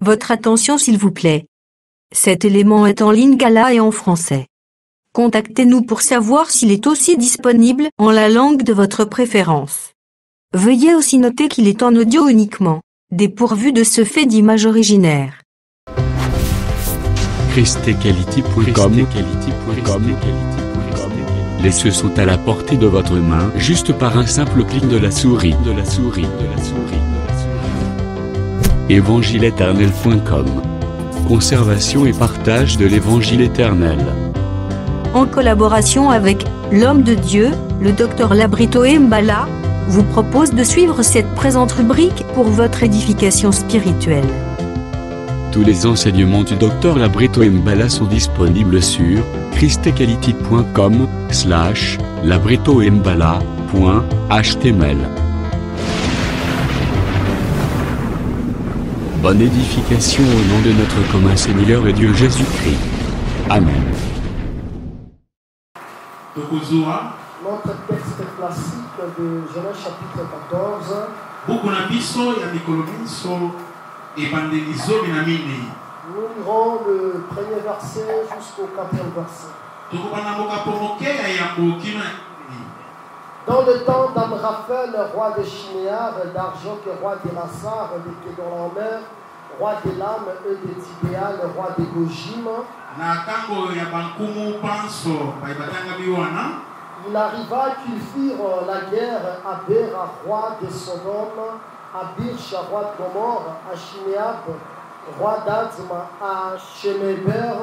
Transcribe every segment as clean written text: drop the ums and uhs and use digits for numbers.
Votre attention s'il vous plaît. Cet élément est en lingala et en français. Contactez-nous pour savoir s'il est aussi disponible en la langue de votre préférence. Veuillez aussi noter qu'il est en audio uniquement, dépourvu de ce fait d'image originaire. Christequality.com. Les cieux sont à la portée de votre main, juste par un simple clic de la souris. Évangileéternel.com. Conservation et partage de l'évangile éternel. En collaboration avec l'homme de Dieu, le Dr Labrito Mbala, vous propose de suivre cette présente rubrique pour votre édification spirituelle. Tous les enseignements du Dr Labrito Mbala sont disponibles sur christequality.com/labritombala.html. Bonne édification au nom de notre commun Seigneur et Dieu Jésus-Christ. Amen. Notre texte classique de Genèse chapitre 14. Nous lirons le premier verset jusqu'au 4e verset. Dans le temps d'Amraphel, roi de Shinéar, d'Arjok, roi d'Elassar, de Kédorlaomer, roi d'Elam et de Tibéal, roi de Gojim, il arriva qu'ils firent la guerre à Béra, roi de Sodome, à Bircha, roi de Gomorre, à Shinéab, roi d'Adzma, à Shemeber,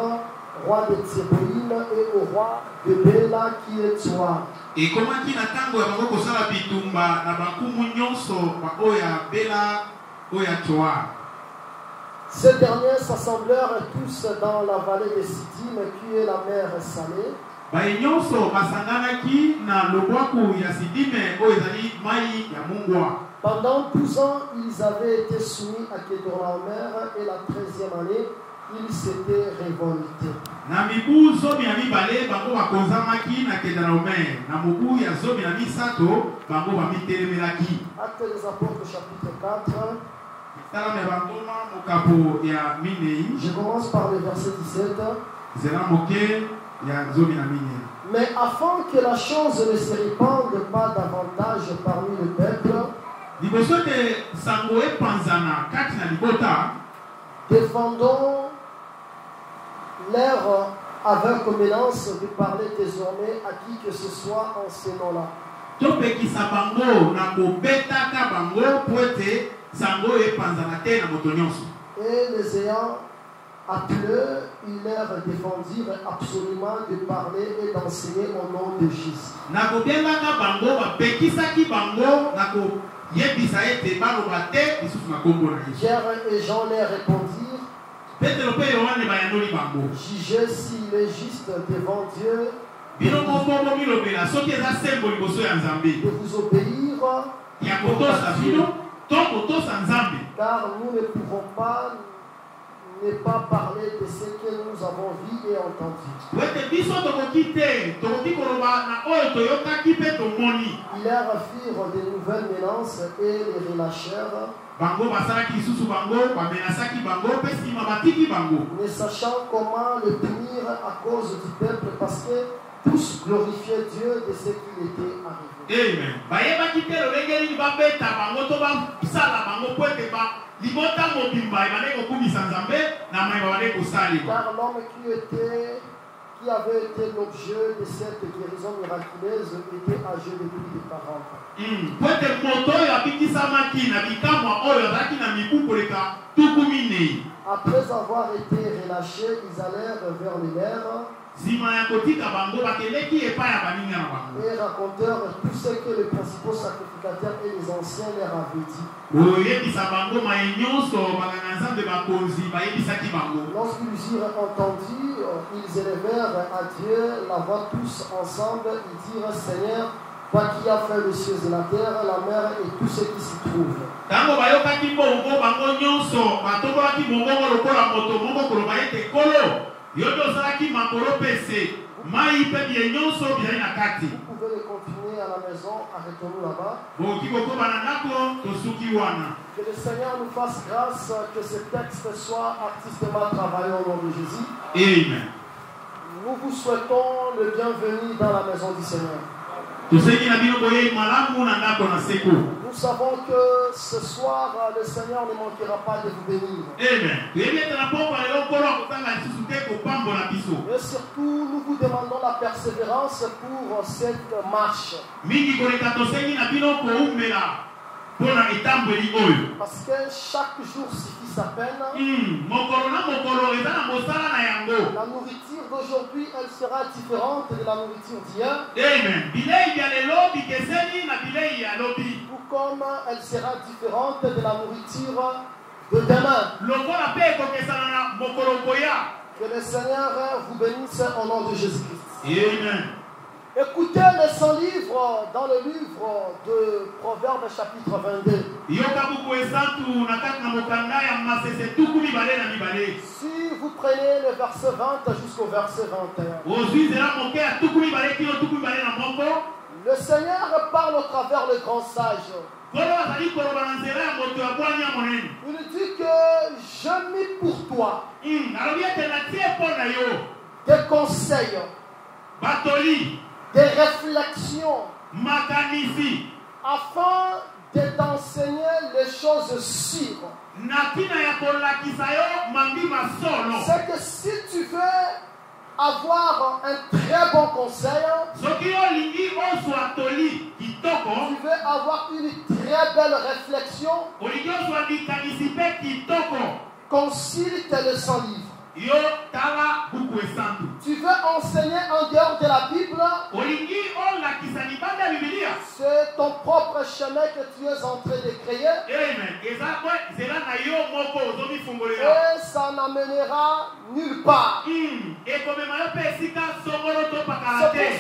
roi de Tseboïm, et au roi de Béla qui est toi. Et comment qui n'attend pas que ça la bitumba na bankumu nyonso baoya Béla oya toi. Ces derniers s'assemblèrent tous dans la vallée de Sidim, qui est la mer Salée. Nyonso basanganaki na lobwaku ya Sidime oyo ezali mai ya Mungwa. Pendant 12 ans, ils avaient été soumis à Kédorlaomer, et la 13e année, ils s'étaient révoltés. Na mibu zomi na mibale bango bakonzamaki na Kédorlaomer. Na mubu ya zomi na misato bango bamiteremelaki. Actes des Apôtres chapitre 4. Je commence par le verset 17. Mais afin que la chose ne se répande pas davantage parmi le peuple, défendons leur avec menace de parler désormais à qui que ce soit en ce nom-là. Et les ayant appelés, ils leur défendirent absolument de parler et d'enseigner au nom de Jésus. Pierre et Jean leur répondirent: jugez s'il est juste devant Dieu de vous obéir, car nous ne pouvons pas ne pas parler de ce que nous avons vu et entendu. Ils leur firent de nouvelles menaces et les relâchèrent, ne sachant comment le punir à cause du peuple, parce que tous glorifiaient Dieu de ce qui était arrivé. Amen. Car l'homme qui avait été l'objet de cette guérison miraculeuse était âgé de plus de 40 ans. Après avoir été relâchés, ils allèrent vers les mers et racontèrent tout ce que les principaux sacrificateurs et les anciens leur avaient dit. Lorsqu'ils eurent entendu, ils élevèrent à Dieu la voix tous ensemble. Ils dirent: Seigneur, toi qui as fait les cieux et la terre, la mer et tout ce qui s'y trouve. Vous pouvez les continuer à la maison, arrêtons-nous là-bas. Que le Seigneur nous fasse grâce, que ce texte soit artistement travaillé au nom de Jésus. Amen. Nous vous souhaitons le bienvenu dans la maison du Seigneur. Nous savons que ce soir, le Seigneur ne manquera pas de vous bénir. Amen. Et surtout, nous vous demandons la persévérance pour cette marche. Parce que chaque jour suffit sa peine. La nourriture d'aujourd'hui, elle sera différente de la nourriture d'hier. Tout comme elle sera différente de la nourriture de demain. Que le Seigneur vous bénisse au nom de Jésus-Christ. Amen. Écoutez les 100 livres dans le livre de Proverbes chapitre 22. Si vous prenez le verset 20 jusqu'au verset 21. Le Seigneur parle au travers le grand sage. Il dit que je mis pour toi des conseils, des réflexions, afin de t'enseigner les choses sûres. C'est que si tu veux avoir un très bon conseil, tu veux avoir une très belle réflexion, consulte le 100 livres. Tu veux enseigner en dehors de la Bible, c'est ton propre chemin que tu es en train de créer. Et ça n'amènera nulle part. C'est pour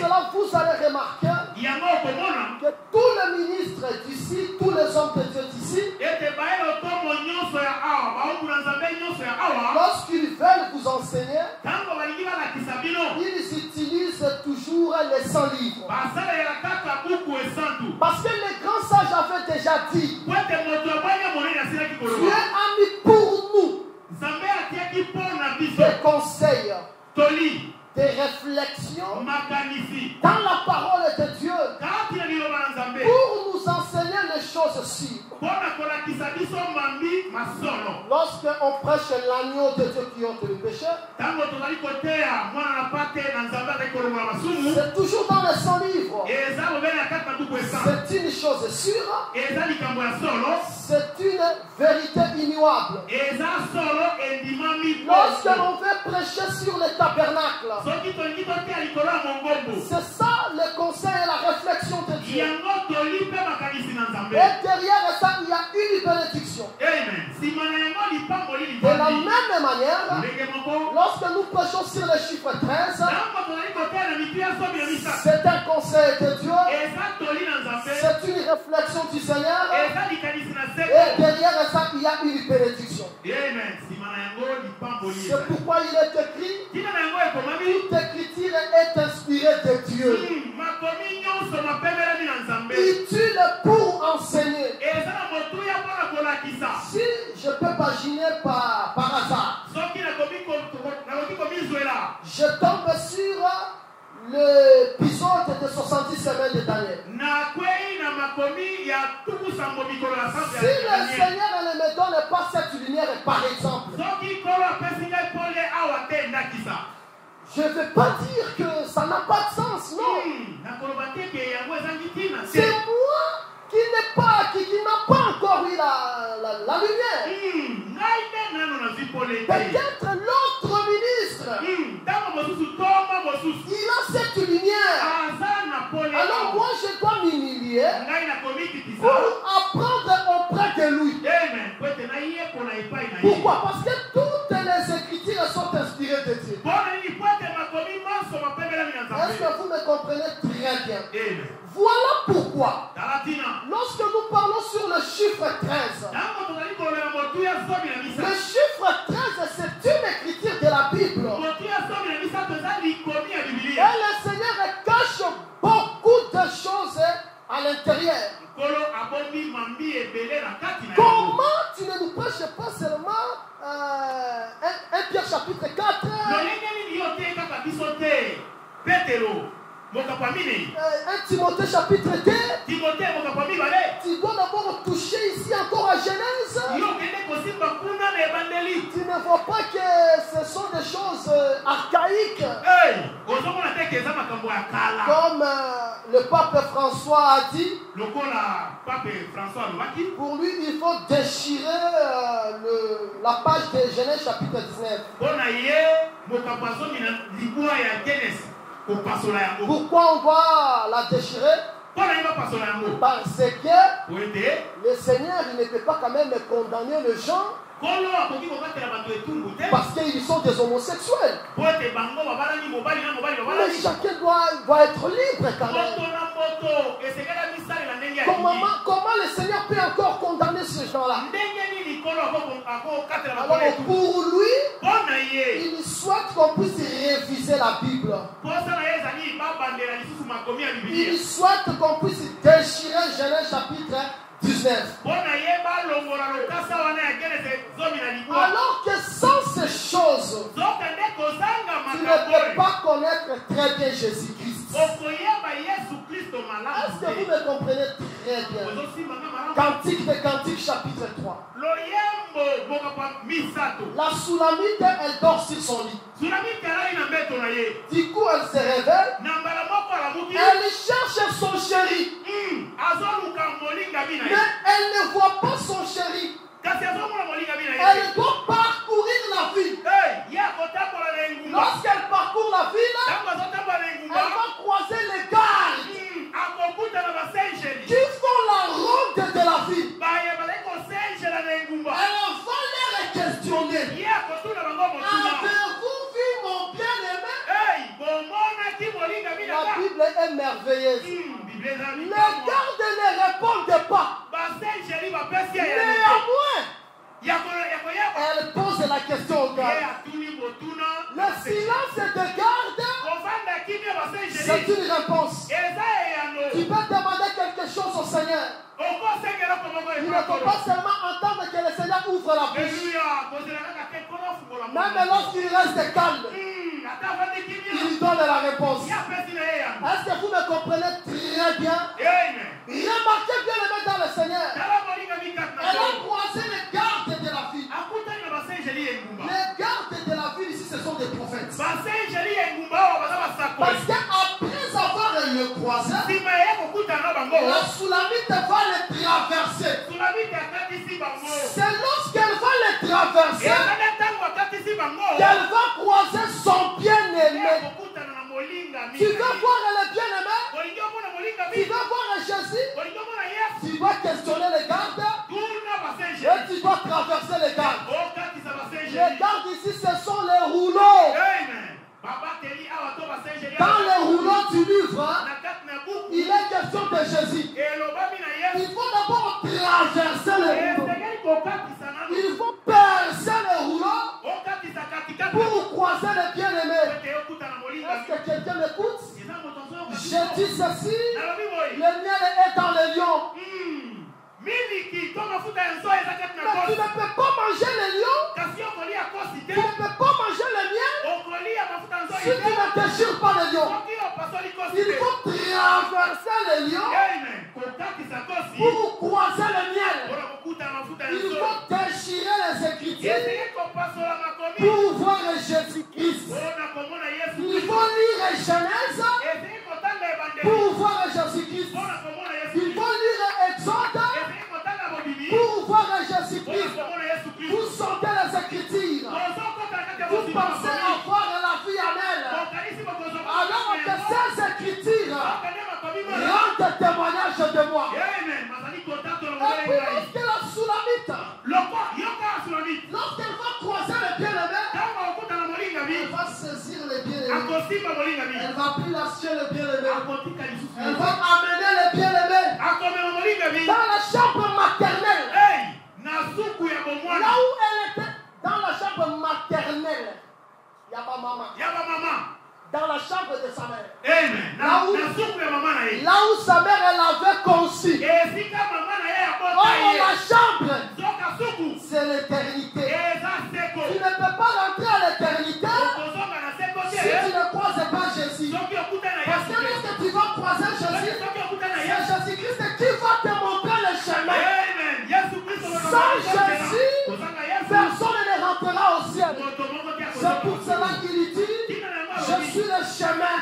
cela que vous allez remarquer que tous les ministres d'ici, tous les hommes de Dieu d'ici, lorsqu'ils veulent vous enseigner, ils utilisent toujours les 100 livres. Parce que les grands sages avaient déjà dit, Dieu a mis pour nous des conseils, des réflexions dans la parole de Dieu pour nous enseigner les choses sûres. Lorsqu'on prêche l'agneau de Dieu qui ôte le péché, c'est toujours dans les 100 livres. C'est une chose sûre, c'est une vérité immuable. Lorsqu'on veut prêcher sur le tabernacle, c'est ça le conseil et la réflexion de Dieu. Et derrière ça, il y a une bénédiction. De la même manière, lorsque nous prêchons sur le chiffre 13, c'est un conseil de Dieu, c'est une réflexion du Seigneur, et derrière ça, il y a une bénédiction. C'est pourquoi il est écrit, toute écriture est inspirée de Dieu, utile pour enseigner. Si je peux imaginer par hasard, je tombe sur l'épisode de 70 semaines de Daniel. Si le Seigneur ne me donne pas cette lumière, par exemple, je ne veux pas dire que ça n'a pas de sens, non. C'est moi qui n'a pas encore eu la lumière. Peut-être l'autre ministre, il a cette lumière. Alors moi je dois m'humilier pour apprendre auprès de lui. Pourquoi? Parce que toutes les écritures sont inspirées de Dieu. Est-ce que vous me comprenez très bien? Voilà pourquoi, lorsque nous parlons sur le chiffre 13, le chiffre 13, c'est une écriture de la Bible. Et le Seigneur cache beaucoup de choses à l'intérieur. Comment Pierre chapitre 4. 1 Timothée chapitre 2. Tu dois d'abord toucher ici encore à Genèse. Tu ne vois pas que ce sont des choses archaïques. Comme le pape François a dit, pour lui il faut déchirer la page de Genèse chapitre 19. Pourquoi on doit la déchirer? Parce que le Seigneur il ne peut pas quand même condamner les gens parce qu'ils sont des homosexuels. Mais chacun doit être libre quand même. Comment le Seigneur peut encore condamner ces gens-là? Alors pour lui, il souhaite qu'on puisse réviser la Bible. Il souhaite qu'on puisse déchirer Genèse chapitre 19. Alors que sans ces choses, tu ne peux pas connaître très bien Jésus-Christ. Est-ce que vous me comprenez très bien? Cantique de Cantique chapitre 3. La Soulamite, elle dort sur son lit. Du coup, elle se réveille. Elle cherche son chéri. Mais elle ne voit pas son chéri. Elle doit parcourir la ville. Lorsqu'elle parcourt la ville, elle va croiser les gardes qui font la ronde de la ville. Elle va les questionner. Avez-vous vu mon bien-aimé? La Bible est merveilleuse. Les gardes ne répondent pas. Néanmoins, elle pose la question au garde. Le silence de garde, c'est une réponse. Tu peux demander quelque chose au Seigneur. Il ne faut pas seulement entendre que le Seigneur ouvre la bouche. Même lorsqu'il reste calme, il donne la réponse. Est-ce que vous me comprenez très bien? Remarquez bien le mettre dans le Seigneur. Elle a croisé les gardes de la ville. Les gardes de la ville ici, ce sont des prophètes. Parce qu'après avoir le croisé, la Soulamite va les traverser. C'est lorsqu'elle va les traverser qu'elle va croiser son bien-aimé. Tu veux voir le bien-aimé? Tu veux voir Jésus? Tu dois questionner les gardes et tu dois traverser les gardes. Les gardes ici, ce sont les rouleaux. Dans les rouleaux du livre, il est question de Jésus. Il faut d'abord traverser les rouleaux. Il faut percer les rouleaux pour croiser les bien-aimés. Est-ce que quelqu'un m'écoute? Je dis ceci, le miel est dans les lions. Mais tu ne peux pas manger les lions. Tu ne peux pas manger le miel si tu ne déchires pas les lions. Il faut traverser les lions pour croiser le miel. Il faut déchirer les Écritures pour voir Jésus-Christ. Il faut lire Genèse pour voir Jésus-Christ. Il faut lire Exode pour voir Jésus-Christ. Vous sentez les Écritures. Vous pensez avoir la vie en elle. Alors que ces Écritures rendent témoignage de moi. Et puis lorsque la Soulamite, lorsqu'elle va croiser le bien-aimé, elle va saisir le bien-aimé. Elle va plus lâcher le bien-aimé. Elle va amener le bien-aimé dans la chambre maternelle. Là où elle était, dans la chambre maternelle, il y a ma maman. Dans la chambre de sa mère. Amen. Là où sa mère elle avait conçu. Oh, la chambre, c'est l'éternité. Tu ne peux pas rentrer à Sans Jésus, personne ne rentrera au ciel. C'est pour cela qu'il dit, je suis le chemin,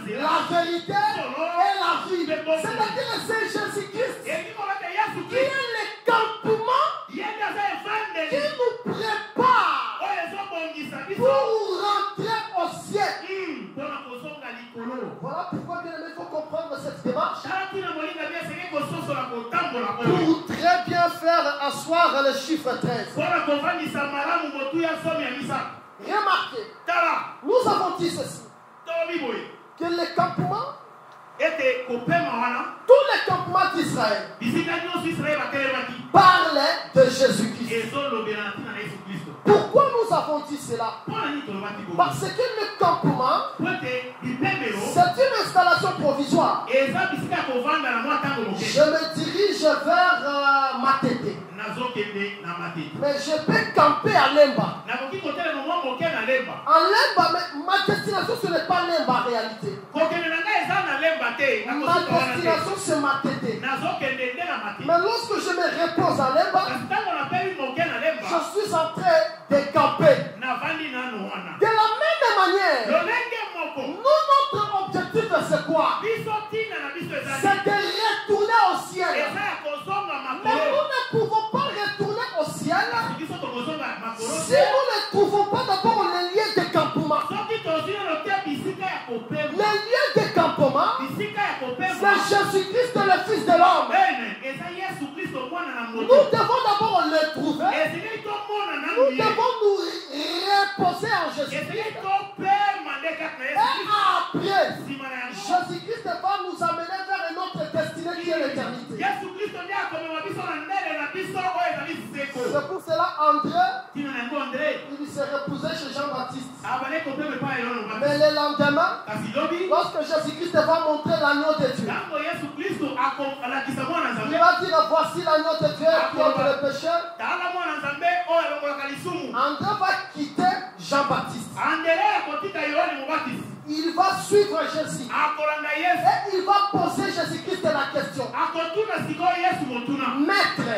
la vérité et la vie. C'est-à-dire que c'est Jésus-Christ qui est le campement qui nous prépare pour rentrer au ciel. Voilà pourquoi, bien aimé, il faut comprendre cette démarche pour très bien faire asseoir le chiffre 13. Remarquez, nous avons dit ceci, que le campement, tous les campements d'Israël parlaient de Jésus-Christ. Pourquoi nous avons dit cela? Parce que le campement, c'est une installation provisoire. Je me dirige vers Matete. Mais je peux camper à Lemba. En Lemba, mais ma destination ce n'est pas Lemba en réalité. Ma destination c'est Matete. Mais lorsque je me repose à Lemba, je suis en train de camper. De la même manière, nous, notre objectif c'est quoi? C'est de retourner au ciel. Mais nous ne pouvons pas retourner au ciel si nous ne trouvons pas d'abord les lieux de campement. Les lieux de campement, c'est Jésus-Christ, le Fils de l'homme. Nous devons d'abord le trouver. Nous devons nous reposer en Jésus-Christ. Et après, Jésus-Christ va nous amener vers une autre destinée qui est l'éternité. C'est pour cela André, il s'est reposé chez Jean-Baptiste. Mais le lendemain, lorsque Jésus-Christ va montrer l'agneau de Dieu, il va dire voici l'agneau de Dieu qui ôte le péché. André va quitter Jean-Baptiste. Il va suivre Jésus. Et il va poser Jésus-Christ la question. Maître,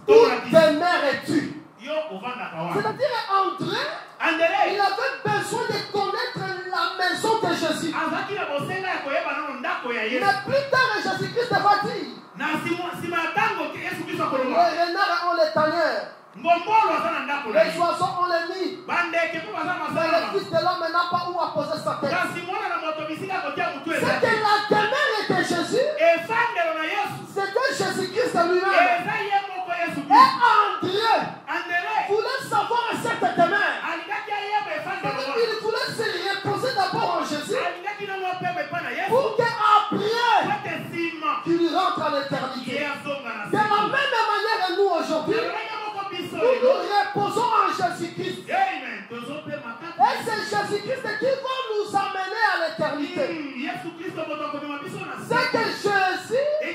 où demeures-tu? C'est-à-dire André, il avait besoin de connaître la maison de Jésus. Mais plus tard, Jésus-Christ va dire, les renards ont les tanières, les oiseaux ont les nids, mais le Fils de l'homme n'a pas où apposer sa tête. C'est que la demeure de Jésus, c'était Jésus-Christ lui-même. Et André voulait savoir cette demeure. Il voulait se reposer d'abord en Jésus pour qu'après qu'il rentre à l'éternité. De la même manière que nous aujourd'hui, nous nous reposons en Jésus-Christ. Et c'est Jésus-Christ qui va nous amener à l'éternité. C'est que Jésus, il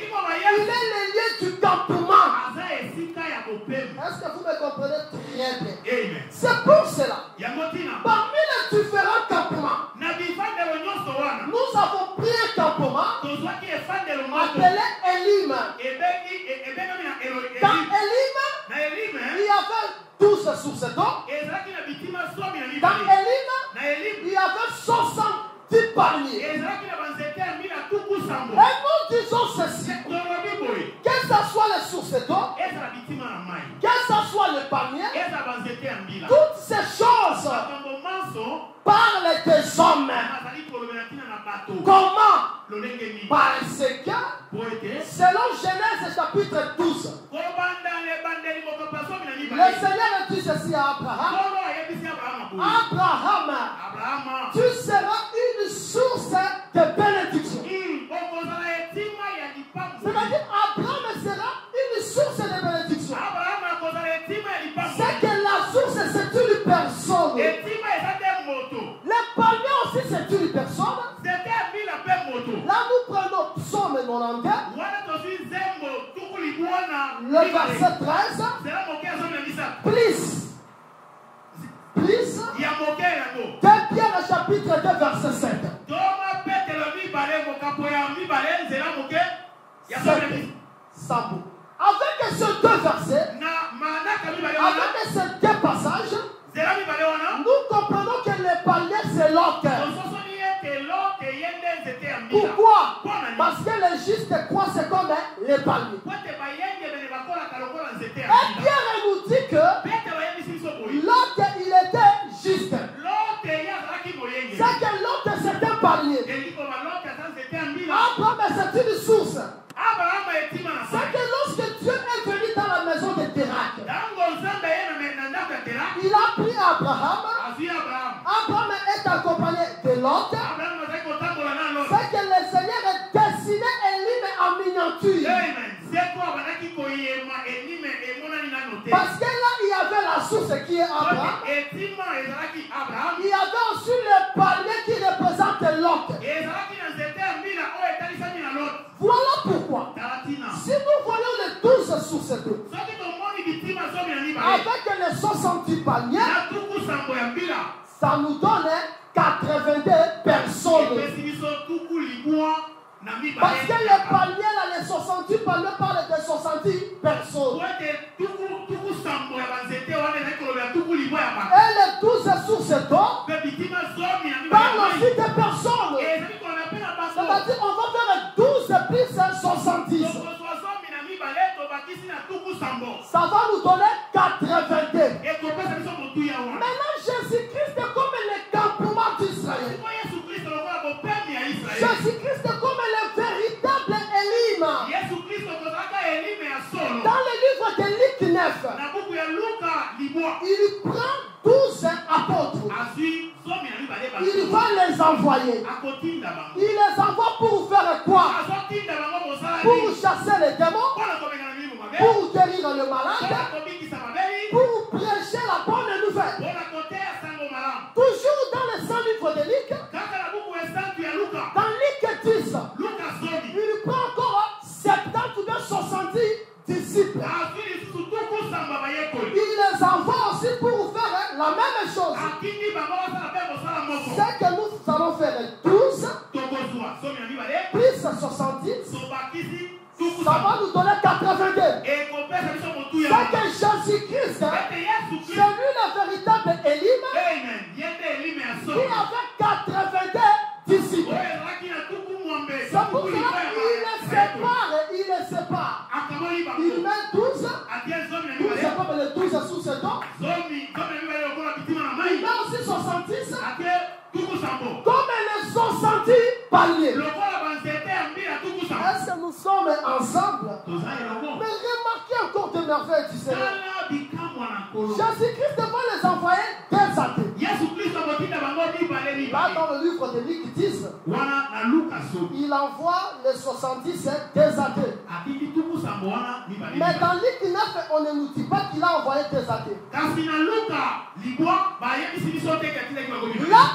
est le lieu du campement. Est-ce que vous me comprenez très bien? C'est pour cela, parmi les différents campements, nous avons pris un campement appelé Elim. Dans Elim, il y avait 12 sources d'eau. Dans Elim, il y avait 70 palmiers. Et nous disons ceci, que ce soit les sources d'eau, que ce soit le palmier, toutes ces choses parlent des hommes. Comment? Parce que, selon Genèse chapitre 12, le Seigneur dit ceci à Abraham. Abraham, tu seras une source de bénédiction. C'est-à-dire, Abraham sera une source de bénédiction. C'est que la source, c'est une personne. Le palmier aussi, c'est une personne. Là, nous prenons Psaume 92, le verset 13. Please. 2 Pierre chapitre 2, verset 7. Avec ce 2 deux versets, avec ces deux passages, nous comprenons que les paliers c'est Lot. Pourquoi? Parce que les justes croient c'est comme les paliers. Et Pierre nous dit que Lot il était juste. C'est que Lot c'est un palier. Abraham c'est une source. C'est que lorsque Dieu est venu dans la maison de Térak, il a pris Abraham. Abraham est accompagné de Lot. C'est que le Seigneur est dessiné Élim en miniature. Parce que là, il y avait la source qui est Abraham. Il y avait aussi le palier qui représente Lot. Voilà pourquoi, si nous voyons les 12 sources d'eau, avec les 70 paliers, ça nous donne 82 personnes. Parce que les paliers, là, les 70 paliers parlent de 70 personnes. Et les 12 sources d'eau parlent aussi de personnes. C'est-à-dire on va faire 12 plus 70. Ça va nous donner 82. Maintenant, Jésus-Christ est comme le campement d'Israël. Jésus-Christ est comme le véritable Élim. Dans le livre de Luc 9, il prend 12 apôtres. Il va les envoyer. Il les envoie pour faire quoi? Pour chasser les démons, pour guérir le malade, pour prêcher la bonne nouvelle. Toujours dans les 100 livres de Luc, dans Luc 10, il prend encore 70 ou 70 disciples. Il les envoie aussi pour faire la même chose. C'est que nous allons faire 12 plus 70. Ça va nous donner 82. C'est que Jésus-Christ, c'est lui le véritable Élim. Il avait 82 disciples. C'est pour cela qu'il les sépare. Il met 12. C'est comme les 12 sous ce don. Il met aussi 70. Comme les 70 paliers. Est-ce que nous sommes ensemble? Mais remarquez encore de merveilles du Seigneur. Jésus-Christ va les envoyer des athées. Là, dans le livre de Luc 10, il envoie les 70 des athées. Mais dans Luc 9, on ne nous dit pas qu'il a envoyé des athées. Là,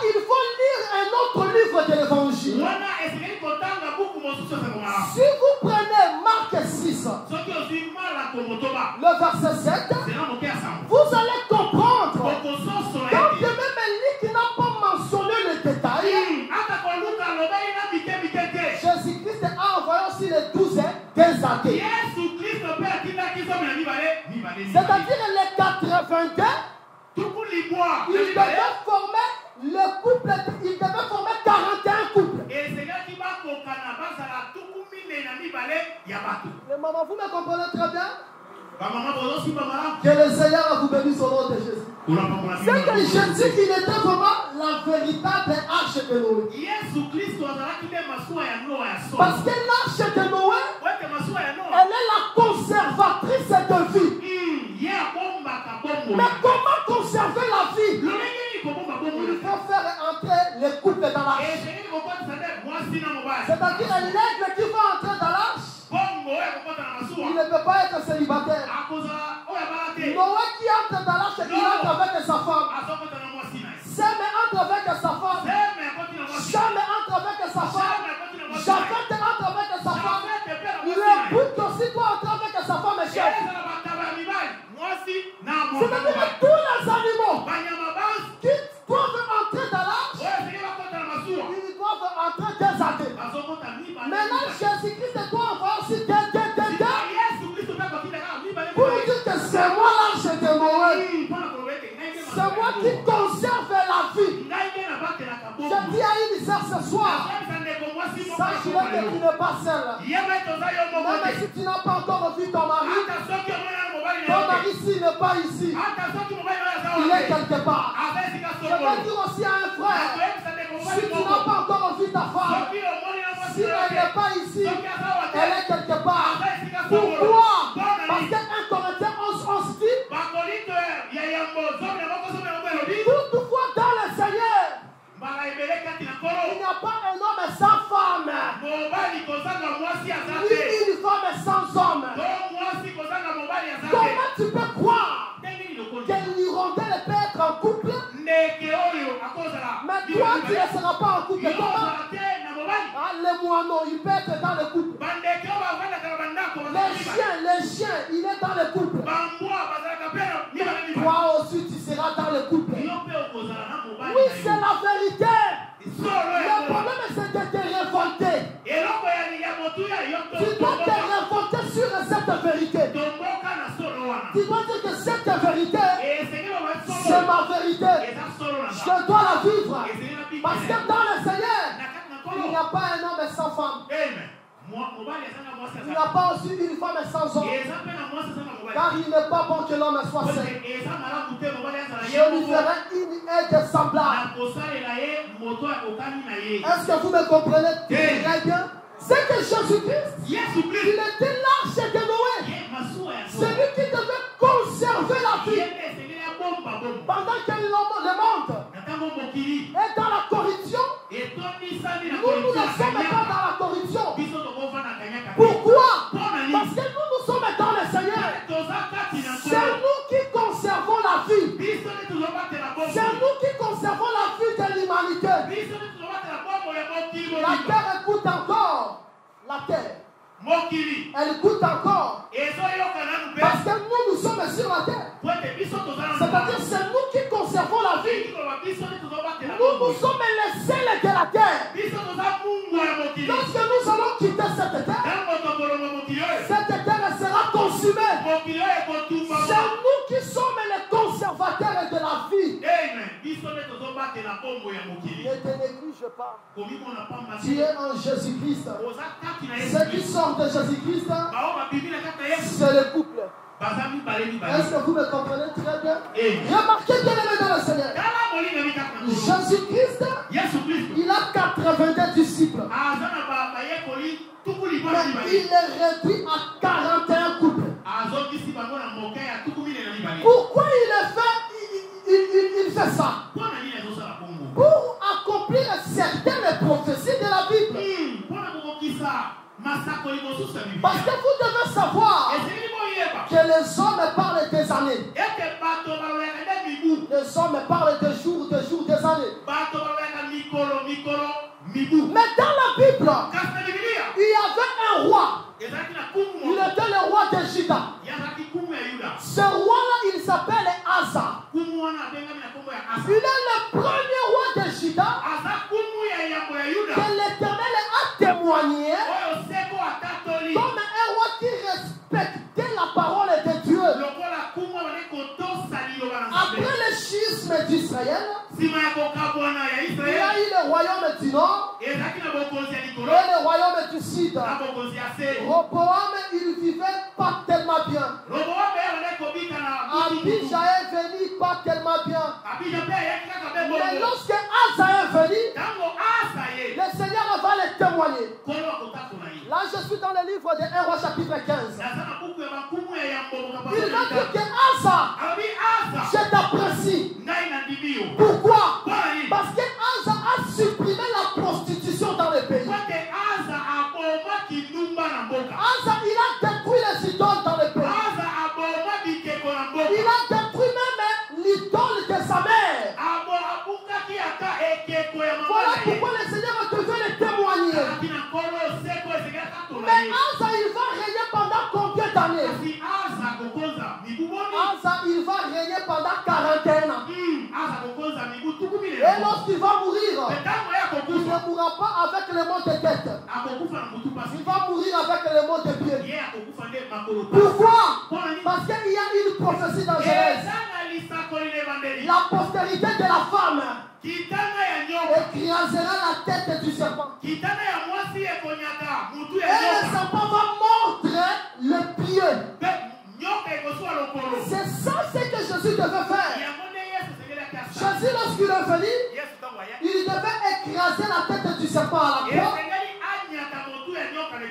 il faut lire un autre livre de l'évangile. Si vous prenez Marc 6, le verset 7, vous allez comprendre. Quand même Luc n'a pas mentionné le détail, Jésus-Christ a envoyé aussi les 12 des athées. C'est-à-dire les 82, il devait former le couple, il devait former 41 couples. Les mamans, vous me comprenez très bien? Que le Seigneur vous bénisse au nom de Jésus. C'est que Jésus, il était vraiment la véritable arche de Noé. Parce que l'arche de Noé, elle est la conservatrice de vie. Mais comment conserver la vie? Il faut faire entrer les couples dans l'arche. C'est-à-dire l'aigle qui va entrer dans l'arche, il ne peut pas être célibataire. Noé qui entre dans l'arche, il entre avec sa femme. Sem entre avec sa femme. Cham entre avec sa femme. Japhet entre avec sa femme. Le but aussi doit entrer avec sa femme et chef. C'est-à-dire que tous les animaux qui doivent entrer dans l'arche, ils doivent entrer des athées. Maintenant, Jésus-Christ doit avoir aussi des pour C'est moi qui conserve la vie. Je dis à une sœur ce soir, sache-le que tu n'es pas seul. Même si tu n'as pas encore vu ton mari, s'il n'est pas ici, il est quelque part. Je vais dire aussi à un frère, si tu n'as pas encore vu ta femme, si elle n'est pas ici, elle est quelque part. Pourquoi? Parce que 1 Corinthiens 11 dit, toutefois dans le Seigneur, il n'y a pas un homme sans femme, ni une femme sans homme. Comment tu peux croire qu'une hirondelle peut être en couple, mais toi tu ne seras pas en couple? Comment? Les moineaux, il peut être dans le couple. Les chiens, il est dans le couple. Toi aussi tu seras dans le couple. Oui, c'est la vérité. Le problème c'est de te révolter. Tu dois te révolter sur cette vérité. Tu dois dire que cette vérité, c'est ma vérité. Je dois la vivre. Parce que dans le Seigneur, il n'y a pas un homme sans femme. Il n'y a pas aussi une femme sans homme. Car il n'est pas bon que l'homme soit seul. Je lui ferai une aide semblable. Est-ce que vous me comprenez très bien? C'est que Jésus-Christ, il était l'arche de Noé. Celui qui devait conserver la vie. Pendant que le monde est dans la corruption, nous ne sommes pas dans la corruption. Pourquoi? Parce que nous sommes dans le Seigneur. C'est nous qui conservons la vie. C'est nous qui conservons la vie de l'humanité. La terre écoute encore. La terre. Elle écoute encore. Parce que nous sommes sur la terre. C'est-à-dire c'est nous qui conservons la vie. Nous sommes les seuls de la terre. Lorsque nous allons quitter cette terre sera consumée. C'est nous qui sommes les conservateurs de la vie. Ne te néglige pas. Tu es en Jésus-Christ. Ceux qui sortent de Jésus-Christ, c'est le couple. Est-ce que vous me comprenez très bien? Remarquez bien les dans le Seigneur. Jésus-Christ, il a 82 disciples. Mais il est réduit à 41 couples. Pourquoi il fait ça? Pour accomplir certaines prophéties de la Bible. Parce que vous devez savoir que les hommes parlent des années. Les hommes parlent des jours, des années. Mais dans la Bible, il y avait un roi. Il était le roi de Juda. Ce roi-là, il s'appelle Asa. Il est le premier roi de Juda que l'Éternel a témoigné comme un roi qui respectait la parole de Dieu. Après le schisme d'Israël, il y a eu le royaume du nord et le royaume du sud. Roboam, il vivait pas tellement bien. Abijah est venu pas tellement bien. Mais lorsque Asa est venu, le Seigneur va le témoigner. Là, je suis dans le livre de 1 Roi chapitre 15. Il va dire que Asa, je t'apprécie. Pourquoi? Parce que Asa a supprimé la prostitution dans le pays. Asa, il a détruit les idoles dans le pays. Il a détruit même l'idole de sa mère. Voilà pourquoi le Seigneur devait le témoigner. Mais Asa, il va régner pendant combien d'années? Asa, il va régner pendant 41 ans. Et lorsqu'il va mourir, il ne mourra pas avec le mot de tête. Il va mourir avec le mot de pied. Pourquoi? Parce qu'il y a une prophétie dangereuse. La postérité de la femme écrasera la tête du serpent. Et le serpent va mordre le pied. C'est ça ce que Jésus devait faire. Jésus, lorsqu'il est venu, il devait écraser la tête du serpent à la croix.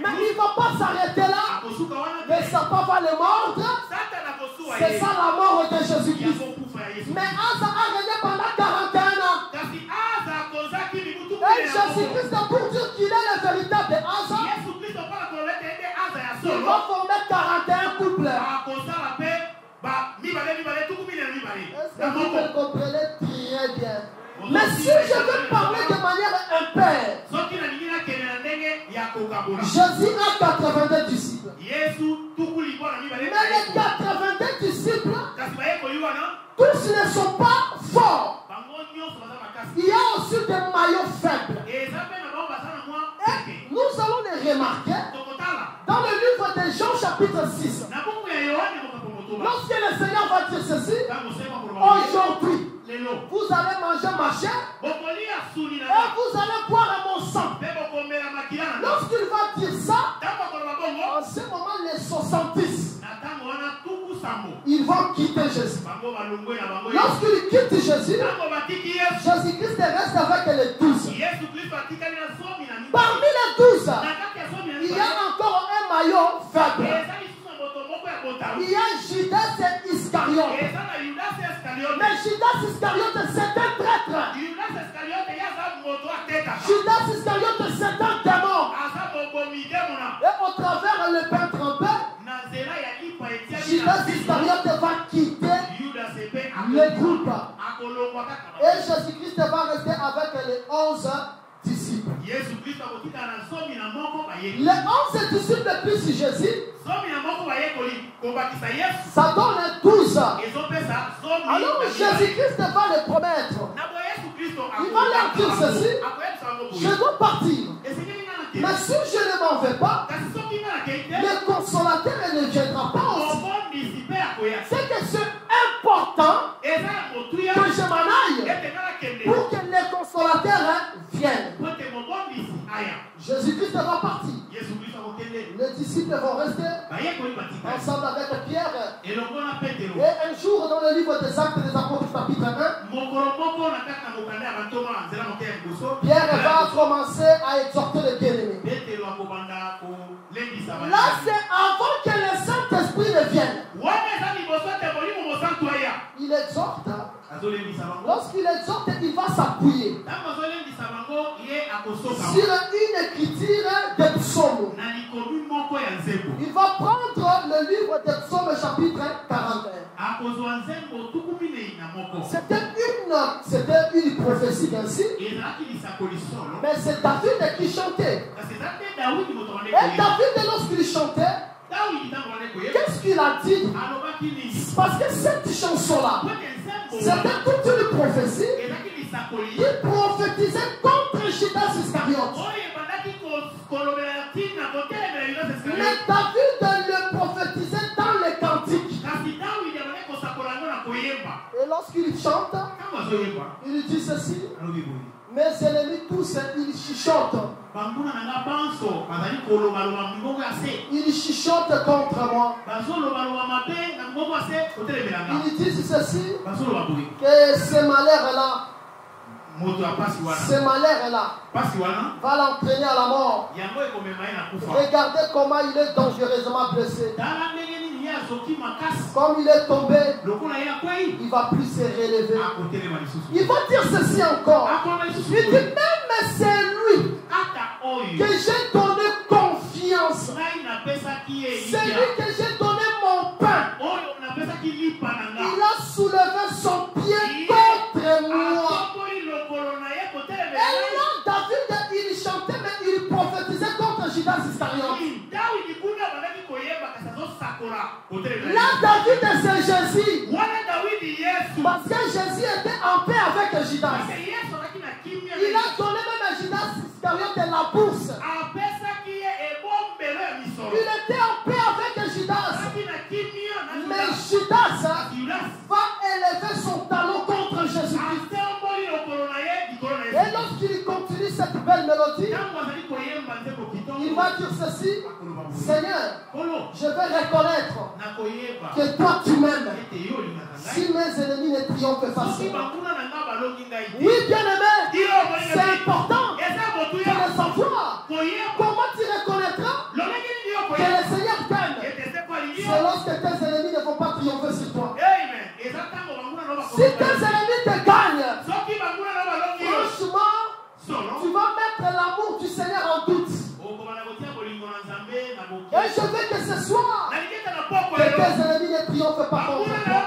Mais il ne va pas s'arrêter là. Le serpent va le mordre. C'est ça la mort de Jésus-Christ. Mais Asa a régné pendant 41 ans. Et Jésus-Christ, pour dire qu'il est le véritable Asa, il va former 41 couples. Est-ce que vous le comprenez très bien? Mais si je veux parler de manière impaire, Jésus a 82 disciples. Mais les 82 disciples, tous ne sont pas forts. Il y a aussi des maillots faibles. Et nous allons les remarquer dans le livre de Jean chapitre 6. Lorsque le Seigneur va dire ceci, aujourd'hui, vous allez manger ma chair et vous allez boire mon sang. Lorsqu'il va dire ça, en ce moment, les 70, ils vont quitter Jésus. Lorsqu'ils quittent Jésus, Jésus-Christ reste avec les 12. Parmi les 12, il y a encore un maillot faible. Il y a Judas Iscariote. Mais Judas Iscariote, c'est un traître. Judas Iscariote, c'est un démon. Et au travers le pain trempé, Judas Iscariote va quitter le groupe. Et Jésus-Christ va rester avec les 11 disciples. Les 11 disciples plus Jésus, ça donne 12. Alors Jésus-Christ va les promettre. Il va leur dire ceci: je dois partir. Mais si je ne m'en vais pas, le consolateur ne viendra pas aussi. C'est que c'est important que je m'en aille pour que les consolateurs viennent. Jésus-Christ va partir. Les disciples vont rester ensemble avec Pierre. Et un jour, dans le livre des Actes des Apôtres, chapitre 1, Pierre va commencer à exhorter les bien-aimés. Là, c'est avant que le Saint-Esprit ne vienne. Il exhorte. Lorsqu'il exhorte, il va s'appuyer sur une écriture des psaumes. Il va prendre le livre des psaumes chapitre 41. C'était une prophétie ainsi. Mais c'est David qui chantait. Et David, lorsqu'il chantait, qu'est-ce qu'il a dit? Parce que cette chanson-là, c'était toute une prophétie qui prophétisait contre Judas Iscariote. Mais David le prophétisait dans les cantiques. Et lorsqu'il chante, il dit ceci: mes ennemis tous, ils chuchotent. Ils chuchotent contre moi. Ils disent ceci: que ce malheur-là, va l'entraîner à la mort. Regardez comment il est dangereusement blessé. Comme il est tombé, il ne va plus se relever. Il va dire ceci encore. Il dit: même c'est lui que j'ai donné confiance. C'est lui que j'ai donné mon pain. Il a soulevé son pied contre moi. Et là, David, il chantait, mais il prophétisait contre Judas Iscariote. Là, David, c'est Jésus. Parce que Jésus était en paix avec Judas. Il a donné même à Judas Iscariote la bourse. Il était en paix avec Judas. Mais Judas va élever son talon belle mélodie, il va dire ceci: Seigneur, je vais reconnaître que toi tu m'aimes. Si mes ennemis ne triomphent facilement. Oui, bien-aimé, c'est important de le savoir. Comment tu reconnaîtras que le Seigneur t'aime? C'est lorsque tes ennemis ne vont pas triompher sur toi. Si tes ennemis te gagnent, franchement, tu vas mettre l'amour du Seigneur en doute. Et je veux que ce soir, que tes ennemis ne triomphent pas contre toi.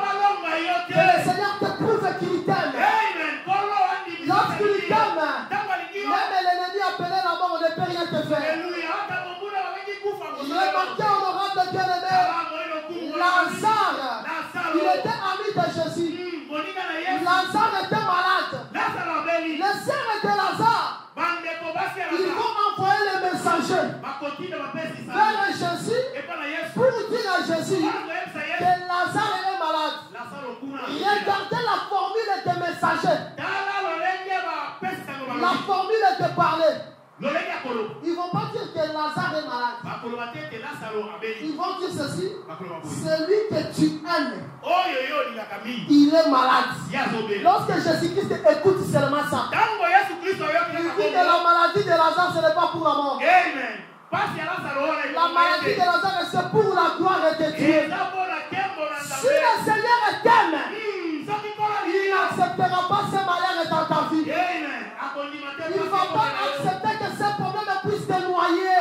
Que le Seigneur te prouve qu'il t'aime. Lorsqu'il t'aime, même l'ennemi appelé la mort, on ne peut rien te faire. Remarquez, honorable bien-aimé, Lazare, il était ami de Jésus. Lazare était malade. Les sœurs de Lazare, ils vont envoyer les messagers vers Jésus pour dire à Jésus que Lazare est malade. Regardez la formule des messagers. La formule de parler. Ils ne vont pas dire que Lazare est malade. Ils vont dire ceci: celui que tu aimes, il est malade. Lorsque Jésus-Christ écoute seulement ça, il dit que la maladie de Lazare, ce n'est pas pour la mort. La maladie de Lazare, c'est pour la gloire de Dieu. Si le Seigneur t'aime, il n'acceptera pas ce malheur dans ta vie. Il ne va pas accepter que ce problème puisse te noyer.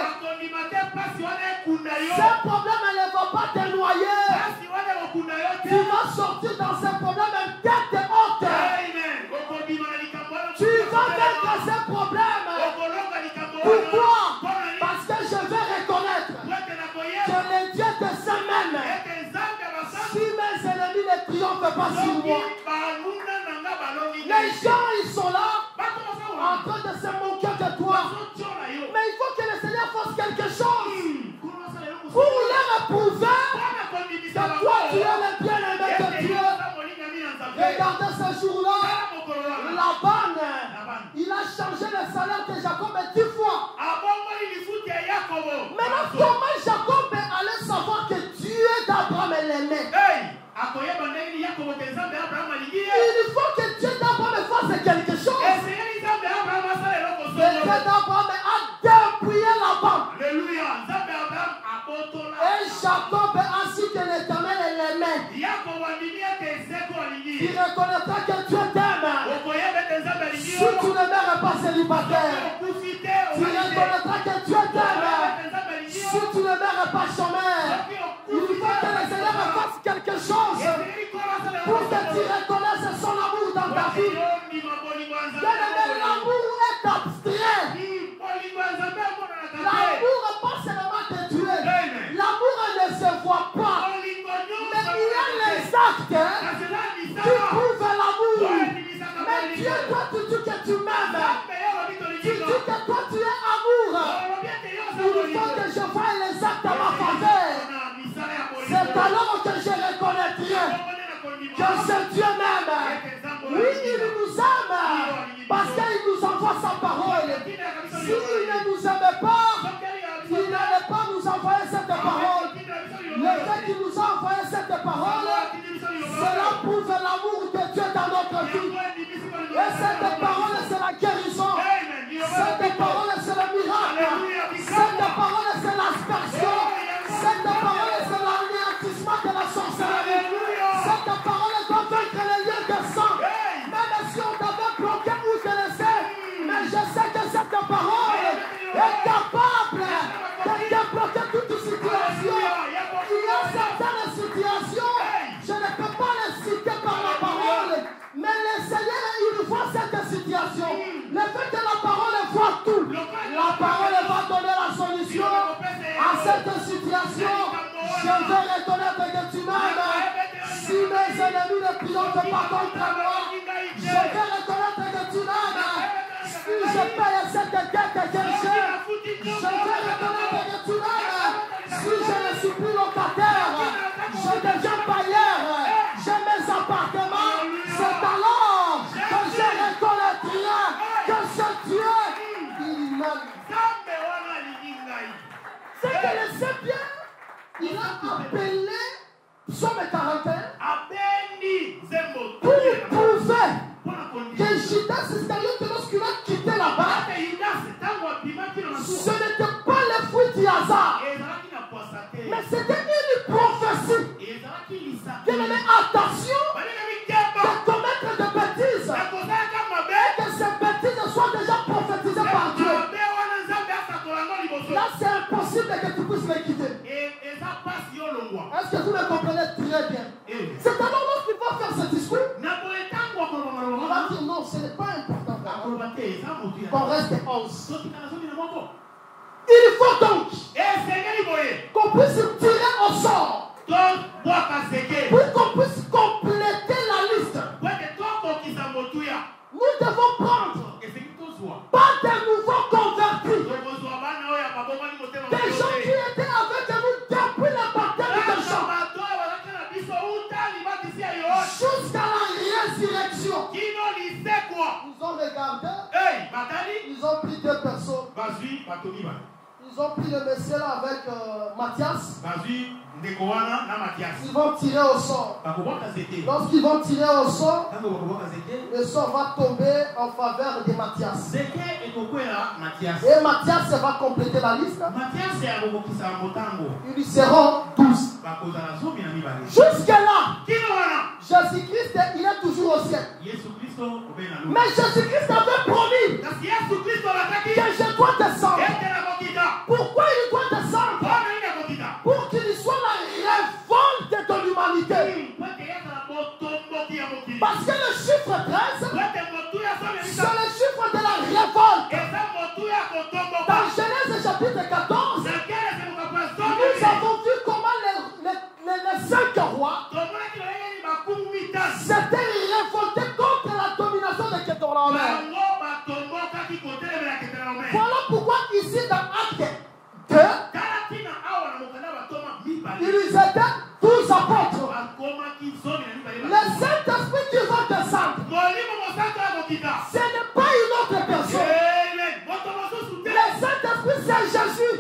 Ce problème ne va pas te noyer. Tu vas sortir dans ce problème tête haute. Tu vas vaincre ce problème. Pourquoi? Parce que je vais reconnaître que le Dieu de ce même, si mes ennemis ne triomphent pas sur moi, les gens ils sont là en train de se moquer de toi. Mais il faut que le Seigneur fasse quelque chose pour leur prouver que toi tu es le bien-aimé de Dieu. Regardez ce jour-là, Laban, il a changé le salaire de Jacob 10 fois. Maintenant, comment Jacob allait savoir que Dieu d'Abraham l'aimait? Il faut que Dieu d'Abraham fasse quelque chose. Le Dieu d'Abraham a dépouillé Laban. Et Jacob a su que l'Éternel l'aimait. Il reconnaîtra que Dieu t'aime. Si tu ne meurs pas célibataire, tu reconnaîtras que Dieu t'aime. Si tu ne meurs pas chômeur, il faut que le Seigneur fasse quelque chose pour que tu reconnaisses son amour dans ta vie. L'amour est abstrait. L'amour pas seulement te tuer. L'amour ne se voit pas. Mais il y a les actes qui prouvent l'amour. Mais Dieu, toi, tu dis que tu m'aimes. Tu dis que toi, tu es amour. Il faut que je voie les actes à ma faveur. C'est alors que je reconnaîtrai que ce Dieu m'aime. Oui, il nous aime parce qu'il nous envoie sa parole. S'il ne nous aimait pas, il n'allait pas nous envoyer cette parole. Le fait qu'il nous a envoyé cette parole, cela prouve l'amour de Dieu dans notre vie. Et cette parole, c'est la guérison. Cette parole, c'est le miracle. Cette parole, c'est l'aspersion. Cette parole, c'est l'anéantissement de la sorcellerie. Cette parole doit vaincre les liens de sang. Même si on t'avait bloqué ou te laissé, mais je sais que cette parole est capable de débloquer toute situation. Il y a certaines situations, je ne peux pas les citer par la parole, mais le Seigneur, il voit cette situation. Le fait que la parole voit tout, la parole va donner la solution à cette situation. Je veux reconnaître que tu m'aimes. Si mes ennemis ne triomphent pas contre moi, je veux reconnaître que tu m'aimes. Si je paye cette dette que j'ai, je veux reconnaître que tu m'aimes. Si je ne suis plus locataire, je deviens bailleur, j'ai mes appartements. C'est alors que je reconnaîtrai que ce Dieu, il c'est bien. Il a appelé Psaume 41 pour prouver que Judas Iscariote, lorsqu'il a quitté là-bas, ce n'était pas le fruit du hasard, mais c'était une prophétie. Bien aimé, attention de commettre des bêtises et que ces bêtises soient déjà prophétisées par Dieu. Là, c'est impossible que tu puisses les quitter. Est-ce que vous me comprenez très bien? C'est alors lorsqu'il va faire ce discours, il va dire non, ce n'est pas important qu'on reste 11. Il faut donc qu'on puisse tirer au sort pour qu'on puisse compléter la liste. Nous devons prendre pas des nouveaux convertis, des gens qui étaient avec nous depuis le baptême de Jean jusqu'à la résurrection. Ils ont regardé, ils ont pris 2 personnes. Ils ont pris le monsieur là avec Matthias. Ils vont tirer au sort. Lorsqu'ils vont tirer au sort, le sort va tomber en faveur de Matthias. Et Matthias va compléter la liste. Ils lui seront 12. Jusque-là, Jésus-Christ, il est toujours au ciel. Mais Jésus-Christ avait promis que je dois descendre. Pourquoi il doit descendre? Pour qu'il soit la révolte de l'humanité. Parce que le chiffre 13, c'est le chiffre de la révolte. Dans Genèse chapitre 14, nous avons vu comment les 5 rois s'étaient révoltés contre la domination de Kedorlaomer. Voilà pourquoi ici dans Acte 2, ils étaient 12 apôtres. Le Saint-Esprit qui va descendre, ce n'est pas une autre personne. Le Saint-Esprit, c'est Jésus.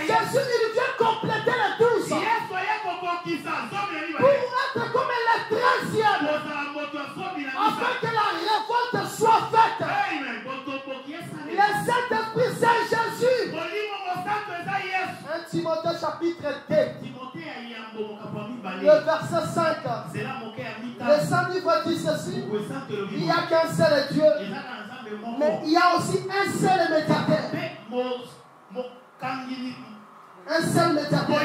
Jésus, il vient compléter les 12 pour être comme le 13e, afin que la révolte soit faite. Le Saint-Esprit, c'est Jésus. 1 Timothée chapitre 2, le verset 5. Le Saint-Livre dit ceci: il n'y a qu'un seul Dieu, mais il y a aussi un seul médiateur. Un seul médiateur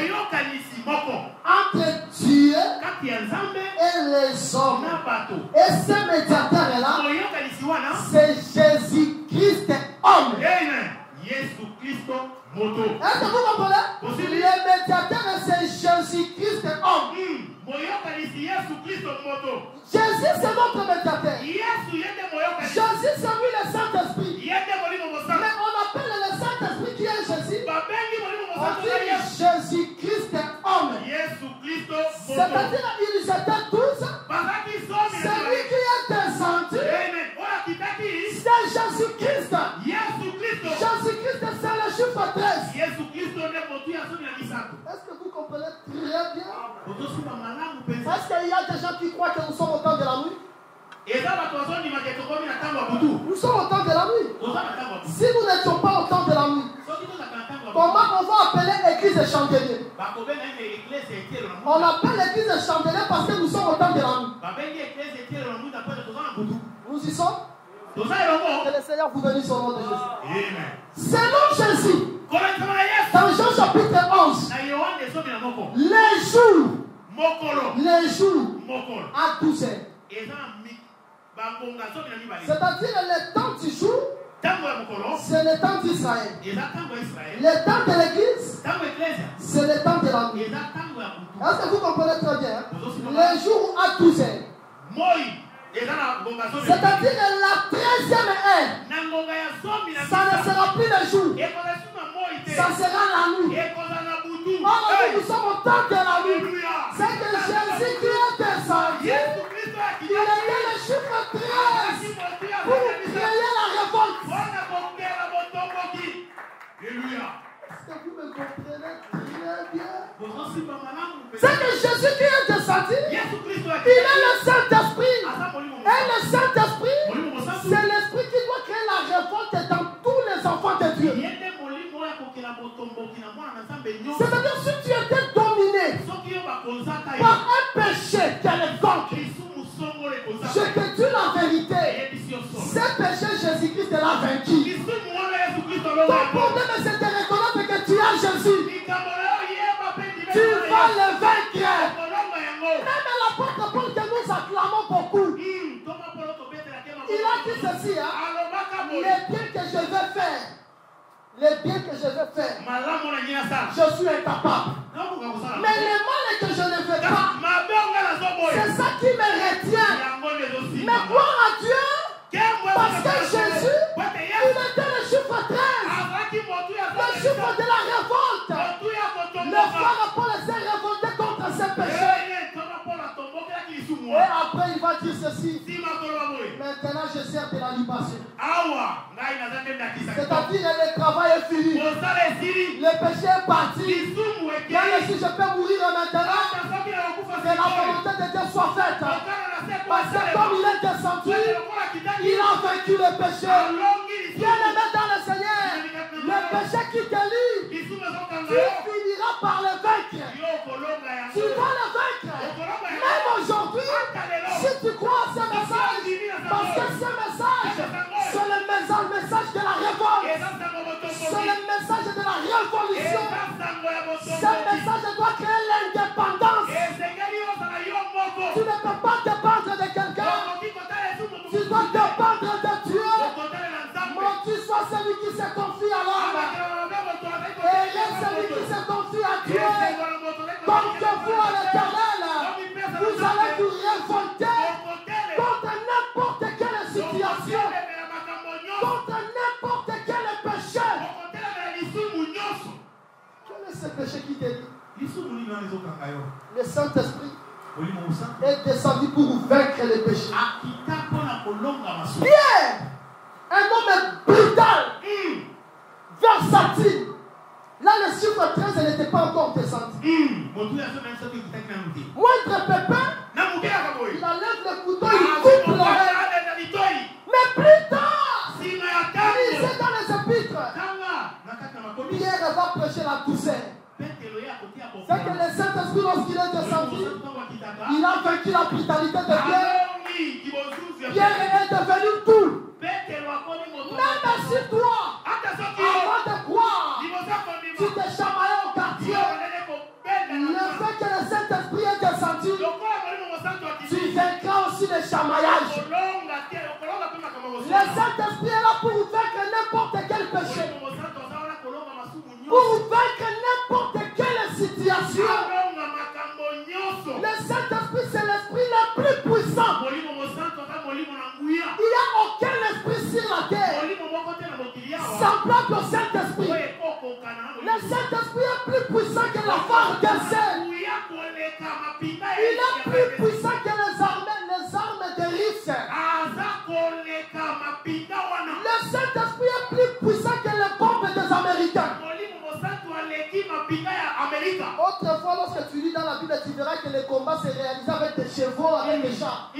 entre Dieu et les hommes. Et ce médiateur-là, c'est Jésus-Christ homme. Est-ce que vous comprenez? Le médiateur, c'est Jésus-Christ homme. Jésus, c'est notre médiateur. Jésus, c'est lui le Saint-Esprit. Mais on appelle le Saint-Esprit qui est Jésus. On dit Jésus-Christ homme. C'est-à-dire qu'il était 12. C'est lui qui est descendu. C'est Jésus-Christ. Jésus-Christ, c'est le chiffre 13. Est-ce que vous comprenez très bien? Est-ce qu'il y a des gens qui croient que nous sommes au temps de la nuit? Nous sommes au temps de la nuit. Si nous n'étions pas au temps de la nuit, comment on va appeler église de chandelier? On appelle l'église de chandelier parce que nous sommes au temps de la nuit. Nous y sommes? Que le Seigneur vous bénisse au nom de Jésus. Selon Jésus, dans Jean chapitre 11, les jours à 12 heures. C'est-à-dire le temps du jour, c'est le temps d'Israël. Le temps de l'église, c'est le temps de la nuit. Est-ce que vous comprenez très bien? Les jours à 12 heures. C'est-à-dire la 13e heure, ça ne sera plus le jour, ça sera la nuit. Or, nous sommes au temps de la nuit. C'est que Jésus qui est descendu, il était le chiffre 13 pour créer la révolte. Est-ce que vous me comprenez Saint-Esprit, c'est l'esprit qui doit créer la révolte dans tous les enfants de Dieu. C'est-à-dire si tu étais dominé par un péché quelconque, je te dis la vérité, ce péché Jésus-Christ l'a vaincu. Ton problème c'est de reconnaître que tu as Jésus. Tu vas le vaincre. Même l'apôtre Paul que nous acclamons beaucoup, il a dit ceci, hein? Les biens que je veux faire, les biens que je veux faire, je suis incapable. Mais les mal que je ne veux pas, c'est ça qui me retient. Mais gloire à Dieu, parce que Jésus, il était le chiffre 13, le chiffre de la révolte. Le frère Paul s'est révolté contre ses péchés. Et après il va dire ceci. Maintenant je sers de la libation. C'est-à-dire le travail est fini. Le péché est parti. Même si je peux mourir maintenant, que la volonté de Dieu soit faite. Parce que comme il est descendu, il a vaincu le péché. Bien-aimé dans le Seigneur, le péché qui te lie, tu finiras par le vaincre. Tu vas le vaincre. Même aujourd'hui, si tu crois à ce message, parce que ce message, c'est le message de la révolte. C'est le message de la révolution. Ce message doit créer l'indépendance. Tu ne peux pas dépendre de quelqu'un. Tu dois dépendre de Dieu. Maudit soit celui qui se confie à l'homme. Et celui qui se confie à Dieu. Portez-vous à l'Éternel. Vous allez vous révolter contre n'importe quelle situation. Contre n'importe quel péché. Quel est ce péché qui te dit? Le Saint-Esprit est descendu pour vaincre les péchés. Pierre, un homme brutal, versatile. Là, le chiffre 13 n'était pas encore descendu. Moindre pépin, il enlève le couteau, il coupe l'oreille. Mais plus tard, lisez dans les épîtres, Pierre va prêcher la douceur. C'est que le Saint-Esprit, lorsqu'il est descendu, il a vaincu la brutalité de Pierre. Pierre est devenu tout. Même si toi, avant de croire, tu te chamaillais au quartier, le fait que le Saint-Esprit est descendu, tu vaincras aussi le chamaillage. Le Saint-Esprit est là pour vaincre n'importe quel péché. Pour vaincre n'importe quelle situation. Le Saint-Esprit, c'est l'esprit le plus puissant. Il n'y a aucun esprit sur la terre semblable au Saint-Esprit. Le Saint-Esprit est plus puissant que la phare des ailes. Il est plus puissant que les armes de Riff. Le Saint-Esprit est plus puissant que les bombes des Américains. Autrefois, lorsque tu lis dans la Bible, tu verras que les combats se réalisent avec des chevaux, avec des chars.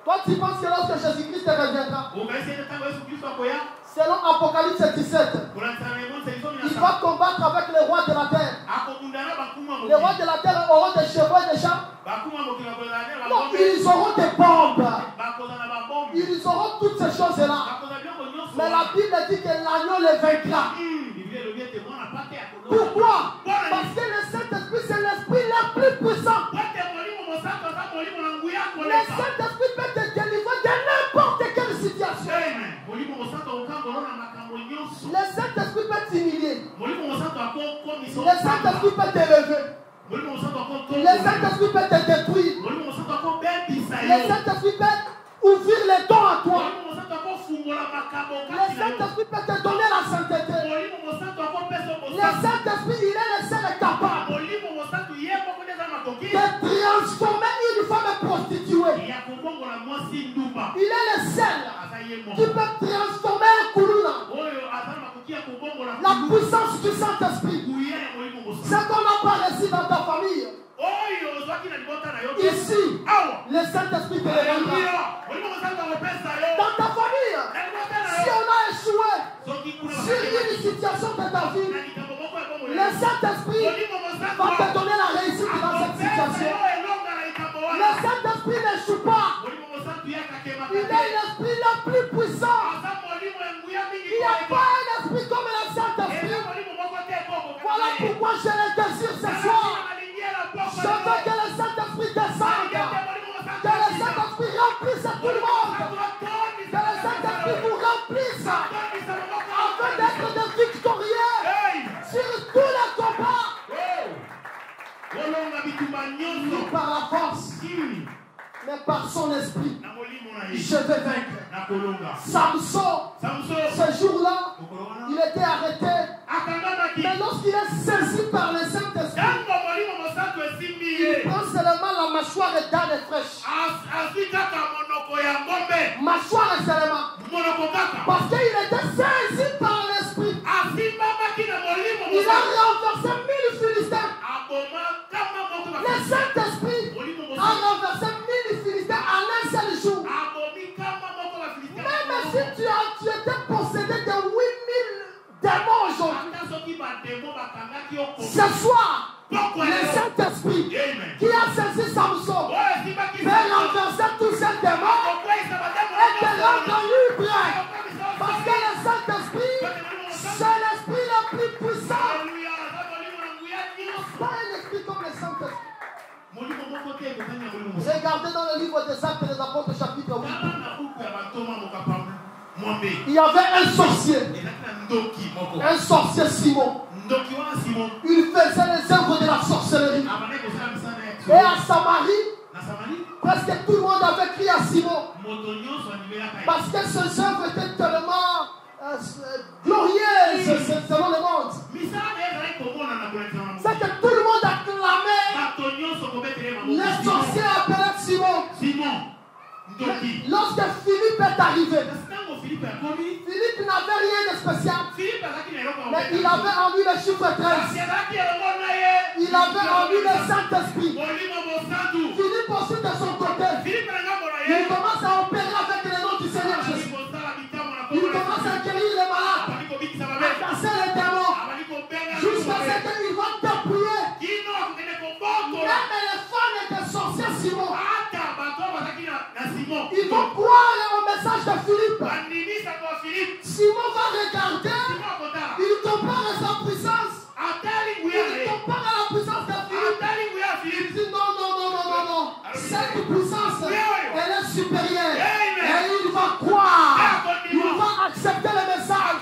Toi, tu penses que lorsque Jésus-Christ reviendra, selon Apocalypse 17, il va combattre avec les rois de la terre. Les rois de la terre auront des chevaux et des chars. Non, ils auront des bombes. Ils auront toutes ces choses-là. Mais la Bible dit que l'agneau les vaincra. Pourquoi? Parce que le Saint-Esprit, c'est l'esprit le plus puissant. Le Saint-Esprit peut te délivrer de n'importe quelle situation. Le Saint-Esprit peut t'humilier. Le Saint-Esprit peut t'élever. Le Saint-Esprit peut te détruire. Le Saint-Esprit peut ouvrir les dons à toi. Le Saint-Esprit peut te donner la sainteté. Le Saint-Esprit, il est le seul capable de transformer une femme prostituée. Il est le seul qui peut transformer un koulouna. La puissance du Saint-Esprit. Ce qu'on n'a pas reçu dans ta famille, Ici, le Saint-Esprit te le rendra. Dans ta famille, si on a échoué sur une situation de ta vie, le Saint-Esprit va te donner la réussite dans cette situation. Le Saint-Esprit n'échoue pas. Il est l'esprit le plus puissant. Il n'y a pas un esprit comme le Saint-Esprit. Voilà pourquoi je le désire ce soir. Je veux que le Saint-Esprit descende. Que le Saint-Esprit remplisse tout le monde. Que le Saint-Esprit vous remplisse. Afin d'être des victorieux sur tous les combats. Non par la force, mais par son esprit. Je vais vaincre. Samson, ce jour-là, il était arrêté. Mais lorsqu'il est saisi par le Saint-Esprit, il prend seulement la mâchoire et dents fraîches. Mâchoire et seulement. Parce qu'il était saisi par l'Esprit. Il a renversé 1000 Philistins. Le Saint-Esprit a renversé 1000 Philistins en un seul jour. Même si tu étais possédé de 8000 démons aujourd'hui, ce soir, le Saint-Esprit qui a saisi Samson peut renverser tous ces démons et te rendre libre. Parce que le Saint-Esprit, c'est l'esprit le plus puissant. Pas un esprit comme le Saint-Esprit. Regardez dans le livre des Actes des Apôtres, chapitre 8. Il y avait un sorcier Simon. Il faisait les œuvres de la sorcellerie. Et à Samarie, presque tout le monde avait crié à Simon. Parce que ses œuvres étaient tellement glorieuses selon le monde. C'est que tout le monde acclamait. Les sorciers appelaient Simon. Lorsque Philippe est arrivé, Philippe n'avait rien de spécial. Mais il avait en lui le chiffre 13. Il avait en lui le Saint-Esprit. Philippe aussi de son côté. Il commence à opérer avec le nom du Seigneur Jésus. Il commence à guérir les malades, à casser les démons, jusqu'à ce qu'il va dépouiller même les femmes et les sorciers Simon. Ils vont croire au message de Philippe. Simon va regarder, il compare sa puissance. Il compare à la puissance de Philippe. Il dit non. Cette puissance, elle est supérieure. Et il va croire. Il va accepter le message.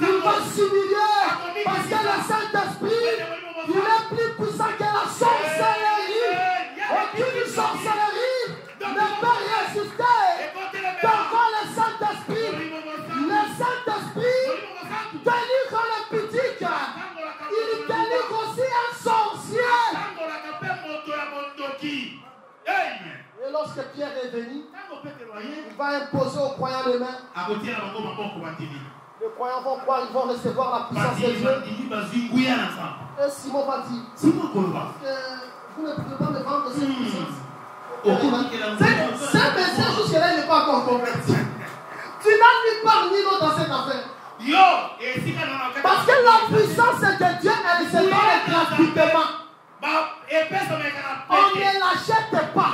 Il va s'humilier. Parce que le Saint-Esprit, il est plus puissant que la sorcellerie. Aucune sorcellerie ne peut résister devant le Saint-Esprit. Le Saint-Esprit délivre le pudique. Il délivre aussi un sorcier. Et lorsque Pierre est venu, il va imposer aux croyants les mains. Les croyants vont croire, ils vont recevoir la puissance de Dieu. Et Simon va dire, vous ne pouvez pas me vendre cette puissance. C'est message jusque-là, il n'est pas encore converti. Tu n'as ni part ni l'autre dans cette affaire. Parce que la puissance de Dieu, elle se donne gratuitement. On ne l'achète pas.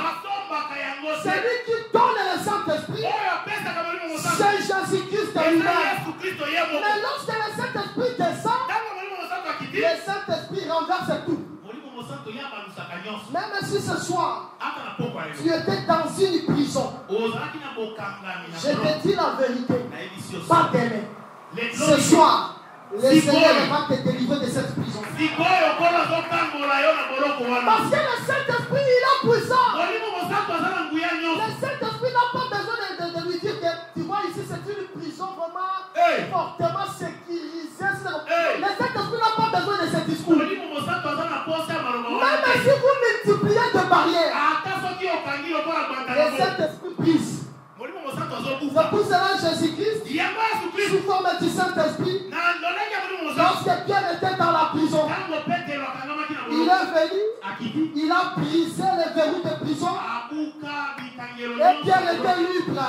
Celui qui donne le Saint-Esprit, c'est Jésus-Christ lui-même. Mais lorsque le Saint-Esprit descend, le Saint-Esprit renverse tout. Même si ce soir, tu étais dans une prison, je te dis la vérité, pas demain. Ce soir, le Seigneur va te délivrer de cette prison. Parce que le Saint-Esprit, il est puissant. Le Saint-Esprit n'a pas besoin de lui dire que, tu vois ici, c'est une prison vraiment fortement sécurisée. Le Saint-Esprit n'a pas besoin de ce discours. Même si vous multipliez de barrières, le Saint-Esprit brise. C'est pour cela Jésus-Christ, sous forme du Saint-Esprit, lorsque Pierre était dans la prison, il est venu Il a brisé les verrous de prison. Et Pierre était libre.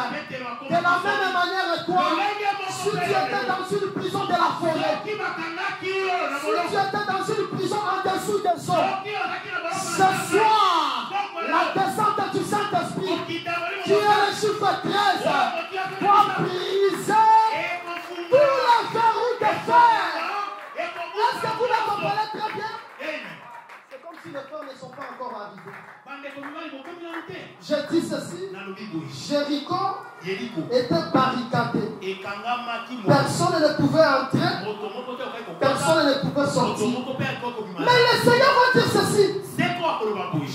De la même manière, toi, si tu étais dans une prison de la forêt, si tu étais dans une prison en dessous des eaux, ce soir, la descente du Saint-Esprit, qui est le chiffre 13, doit briser tous les verrous de fer. Est-ce que vous le comprenez très bien? C'est comme si les peurs ne sont pas encore arrivés. Je dis ceci, Jéricho était barricadé. Personne ne pouvait entrer, personne ne pouvait sortir. Mais le Seigneur va dire ceci,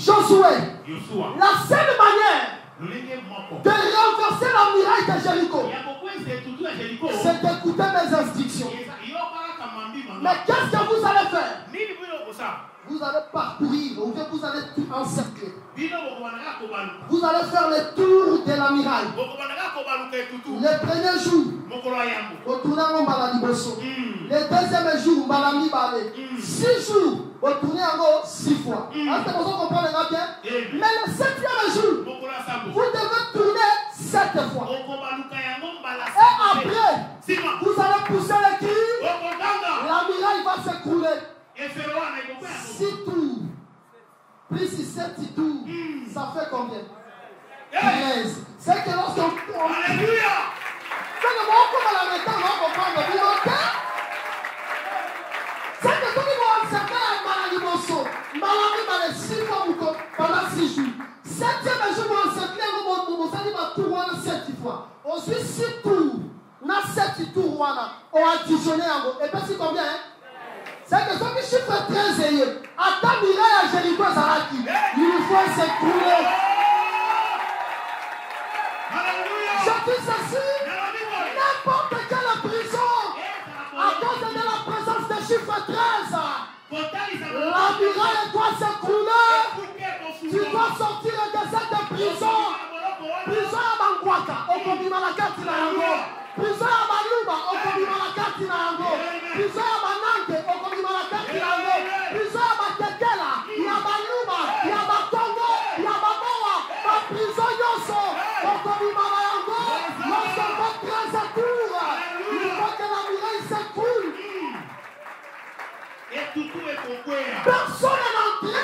Josué, la seule manière de renverser la muraille de Jéricho, c'est d'écouter mes instructions. Mais qu'est-ce que vous allez faire? Vous allez parcourir, ou bien vous allez tout encercler. Vous allez faire le tour de la muraille. Le premier jour, retournez en Maladiboso. Le deuxième jour, Malami Balé. 6 jours, retournez en haut 6 fois. Est-ce que vous comprenez bien? Mais le 7e jour, vous devez tourner 7 fois. Et après, vous allez pousser le cri. La muraille va s'écrouler. 6 tours. Plus 7 tours. Ça fait combien? 13. C'est que lorsqu'on... Alléluia! C'est que moi, comme à la méthode, on va comprendre. Vous notez? C'est que tout le monde s'est fait à Maladiboso. Malami m'a les 6 fois pendant 6 jours. 7e jour, on s'est fait on s'est dit tour 7 fois. Ensuite, 6 tours. Na 7 tours, on a additionné en gros. Et puis, c'est combien? C'est que ce qui chiffre 13 est à ta muraille à Jéricho Zaraki. Il faut s'écrouler. Je dis ceci, n'importe quelle prison, à cause de la présence de chiffre 13, la muraille doit s'écrouler. Tu dois sortir de cette prison. Prison à Bangwaka, au Kobima la carte na yango. Prison à Baluba, au Kobima la carte na yango. Prison à Banante, au Kobima la carte na yango. Prison à Batekela, il y a Baluba, il y a Bakongo, il y a Bamoa, ma prison yoso, au Kobima la yango. Lorsqu'on fait 13 tours, il faut que la muraille s'écoule. Personne n'est entré,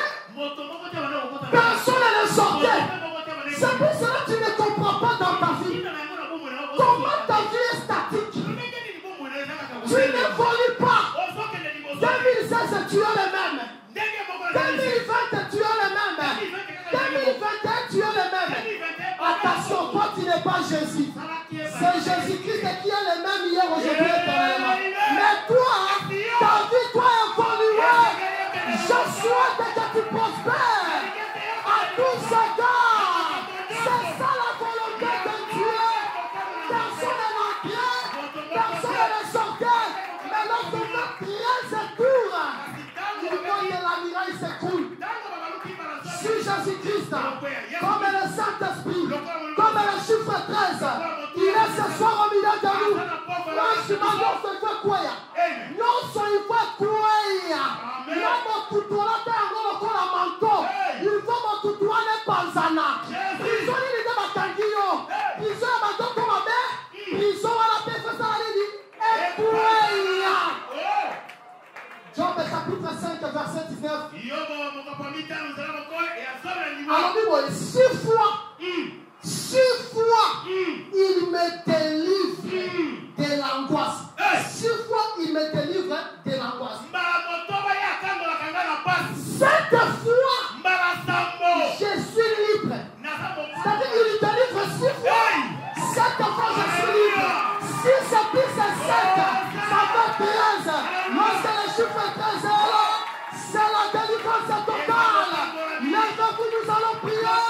personne n'est sorti. C'est pour cela que tu ne comprends pas dans ta vie. Comment ta vie est statique? Tu n'évolues pas. 2016, tu es le même. 2020, tu es le même. 2021, tu es le même. Attention, toi, tu n'es pas Jésus. C'est Jésus-Christ qui est le même hier, aujourd'hui, éternellement. Mais toi, ta vie doit évoluer. Je souhaite que tu prospères à tous égards. C'est ça la volonté de Dieu. Personne n'est entré, personne n'est sorti. Mais lorsqu'on fait 13 tours, il faut que la muraille s'écroule. Si Jésus-Christ, comme le Saint-Esprit, comme le chiffre 13, il est ce soir au milieu de nous. Franchement, non, il faut quoi? Non, il faut quoi? Non, mon couteau là, t'es encore le manteau. Il faut mon couteau là, panzana. Prison, il est de ma canguille. Prison, ma donne pour ma mère. Prison, à la paix, ça, il dit. Et quoi? Job chapitre 5, verset 19. Alors, 6 fois, il me délivre de l'angoisse. 6 fois, il me délivre de l'angoisse. 7 fois, je suis libre. C'est-à-dire qu'il délivre 6 fois. 7 fois, je suis libre. 6 plus 7, ça fait 13. Lorsque le chiffre 13 est là, c'est la délivrance totale. Lèvez-vous, nous allons prier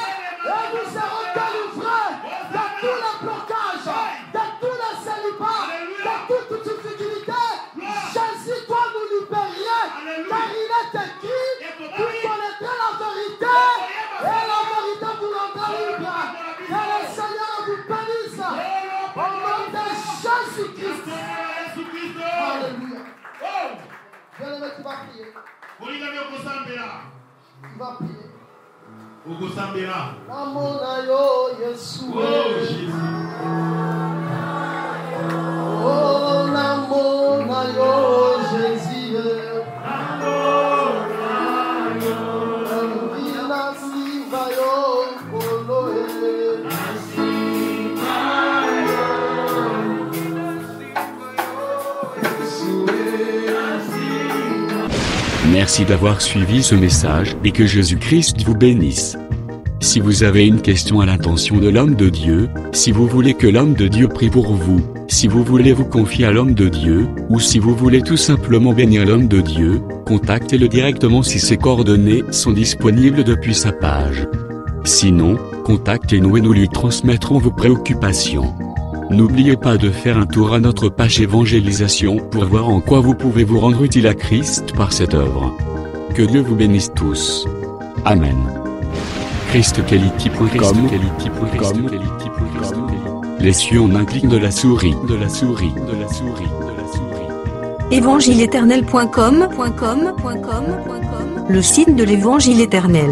et nous serons délivrés de tous les blocages, de tous les célibats, de toute difficulté. Jésus doit nous libérer, car il est écrit, vous connaîtrez la vérité et la vérité vous rendra libre. Que le Seigneur vous bénisse au nom de Jésus-Christ. Alléluia. Bien-aimé, tu vas prier. Tu vas prier. Okosambela. Namona yo Yesu. Oh Jésus. Oh namona yo Jésus. Nasiva yo koloe. Merci d'avoir suivi ce message et que Jésus-Christ vous bénisse. Si vous avez une question à l'intention de l'homme de Dieu, si vous voulez que l'homme de Dieu prie pour vous, si vous voulez vous confier à l'homme de Dieu, ou si vous voulez tout simplement bénir l'homme de Dieu, contactez-le directement si ses coordonnées sont disponibles depuis sa page. Sinon, contactez-nous et nous lui transmettrons vos préoccupations. N'oubliez pas de faire un tour à notre page évangélisation pour voir en quoi vous pouvez vous rendre utile à Christ par cette œuvre. Que Dieu vous bénisse tous. Amen. ChristQuality.com. Les cieux en un clic de la souris. Évangile-éternel.com, le site de l'évangile éternel.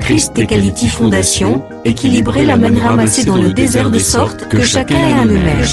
Christ et Quality Fondation, équilibrer la manne ramassée dans le désert de sorte que chacun ait un numère.